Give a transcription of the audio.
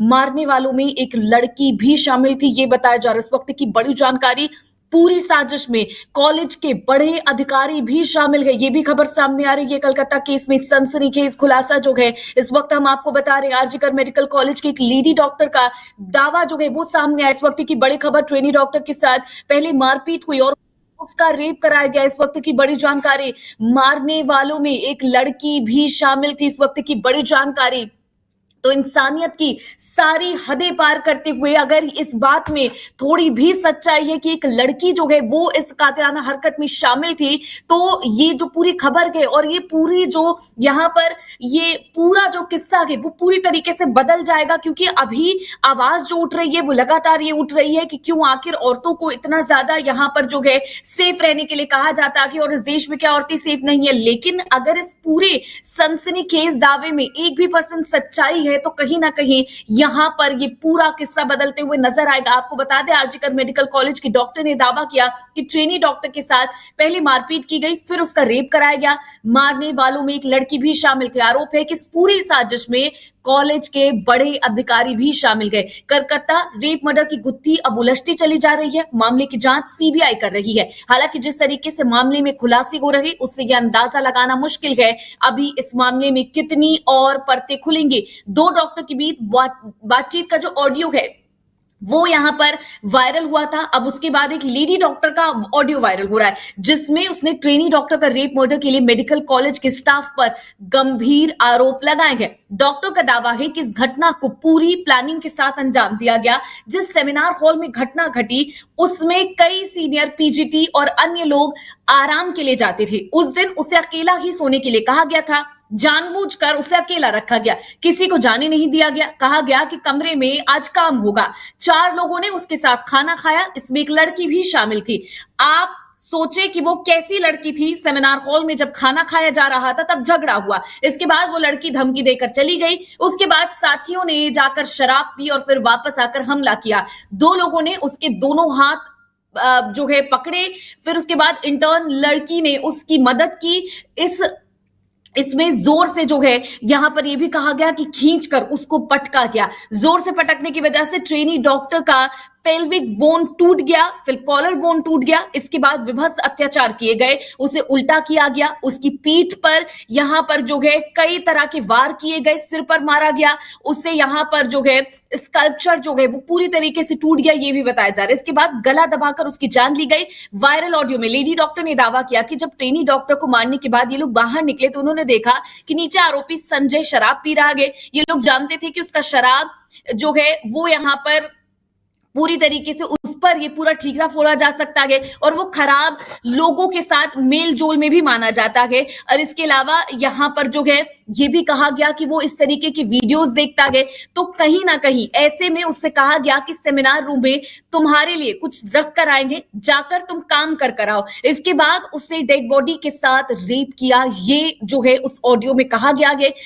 मारने वालों में एक लड़की भी शामिल थी, ये बताया जा रहा है। इस वक्त की बड़ी जानकारी, पूरी साजिश में कॉलेज के बड़े अधिकारी भी शामिल है, ये भी खबर सामने आ रही है। कोलकाता केस में सनसनीखेज खुलासा जो है इस वक्त हम आपको बता रहे हैं। आरजीकर मेडिकल कॉलेज के एक लेडी डॉक्टर का दावा जो है वो सामने आया। इस वक्त की बड़ी खबर, ट्रेनी डॉक्टर के साथ पहले मारपीट हुई और उसका रेप कराया गया। इस वक्त की बड़ी जानकारी, मारने वालों में एक लड़की भी शामिल थी। इस वक्त की बड़ी जानकारी, तो इंसानियत की सारी हदें पार करते हुए अगर इस बात में थोड़ी भी सच्चाई है कि एक लड़की जो है वो इस कातिलाना हरकत में शामिल थी, तो ये जो पूरी खबर है और ये पूरी जो यहाँ पर ये पूरा जो किस्सा है वो पूरी तरीके से बदल जाएगा। क्योंकि अभी आवाज जो उठ रही है वो लगातार ये उठ रही है कि क्यों आखिर औरतों को इतना ज्यादा यहाँ पर जो है सेफ रहने के लिए कहा जाता है और इस देश में क्या औरतें सेफ नहीं है। लेकिन अगर इस पूरे सनसनीखेज दावे में 1% सच्चाई है तो कहीं ना कहीं यहां पर ये पूरा किस्सा बदलते हुए नजर आएगा। आपको बता दें, आरजीकर मेडिकल कॉलेज के डॉक्टर ने दावा किया कि ट्रेनी डॉक्टर के साथ पहले मारपीट की गई, फिर उसका रेप कराया गया। मारने वालों में एक लड़की भी शामिल थी। आरोप है कि इस पूरी साजिश में कॉलेज के बड़े अधिकारी भी शामिल गए। कोलकाता रेप मर्डर की गुत्थी अब उलझती चली जा रही है। मामले की जांच सीबीआई कर रही है। हालांकि जिस तरीके से मामले में खुलासे हो रही, उससे यह अंदाजा लगाना मुश्किल है अभी इस मामले में कितनी और परतें खुलेंगी। दो डॉक्टर के बीच बातचीत का जो ऑडियो है वो यहां पर वायरल हुआ था। अब उसके बाद एक लेडी डॉक्टर का ऑडियो वायरल हो रहा है जिसमें उसने ट्रेनी डॉक्टर का रेप मर्डर के लिए मेडिकल कॉलेज के स्टाफ पर गंभीर आरोप लगाए गए। डॉक्टर का दावा है कि इस घटना को पूरी प्लानिंग के साथ अंजाम दिया गया। जिस सेमिनार हॉल में घटना घटी उसमें कई सीनियर पीजीटी और अन्य लोग आराम के लिए जाते थे। उस दिन उसे अकेला ही सोने के लिए कहा गया था। जानबूझकर उसे अकेला रखा गया, किसी को जाने नहीं दिया गया। कहा गया कि कमरे में आज काम होगा। 4 लोगों ने उसके साथ खाना खाया, इसमें एक लड़की भी शामिल थी। आप सोचे कि वो कैसी लड़की थी। सेमिनार हॉल में जब खाना खाया जा रहा था तब झगड़ा हुआ। इसके बाद वो लड़की धमकी देकर चली गई। उसके बाद साथियों ने जाकर शराब पी और फिर वापस आकर हमला किया। 2 लोगों ने उसके दोनों हाथ जो है पकड़े। फिर उसके बाद इंटर्न लड़की ने उसकी मदद की। इसमें जोर से जो है यहां पर यह भी कहा गया कि खींचकर उसको पटका गया। जोर से पटकने की वजह से ट्रेनी डॉक्टर का पेल्विक बोन टूट गया, फिर कॉलर बोन टूट गया। इसके बाद विभत्स अत्याचार किए गए, उसे उल्टा किया गया, उसकी पीठ पर यहां पर जो है कई तरह के वार किए गए, सिर पर मारा गया, उसे यहां पर जो है स्कल्पचर जो है वो पूरी तरीके से टूट गया, ये भी बताया जा रहा है। इसके बाद गला दबाकर उसकी जान ली गई। वायरल ऑडियो में लेडी डॉक्टर ने दावा किया कि जब ट्रेनी डॉक्टर को मारने के बाद ये लोग बाहर निकले तो उन्होंने देखा कि नीचे आरोपी संजय शराब पी रहा है। ये लोग जानते थे कि उसका शराब जो है वो यहां पर पूरी तरीके से उस पर ये पूरा ठीकरा फोड़ा जा सकता है और वो खराब लोगों के साथ मेल जोल में भी माना जाता है। और इसके अलावा यहाँ पर जो है ये भी कहा गया कि वो इस तरीके की वीडियोस देखता है। तो कहीं ना कहीं ऐसे में उससे कहा गया कि सेमिनार रूम में तुम्हारे लिए कुछ रख कर आएंगे, जाकर तुम काम कर आओ। इसके बाद उससे डेड बॉडी के साथ रेप किया, ये जो है उस ऑडियो में कहा गया है।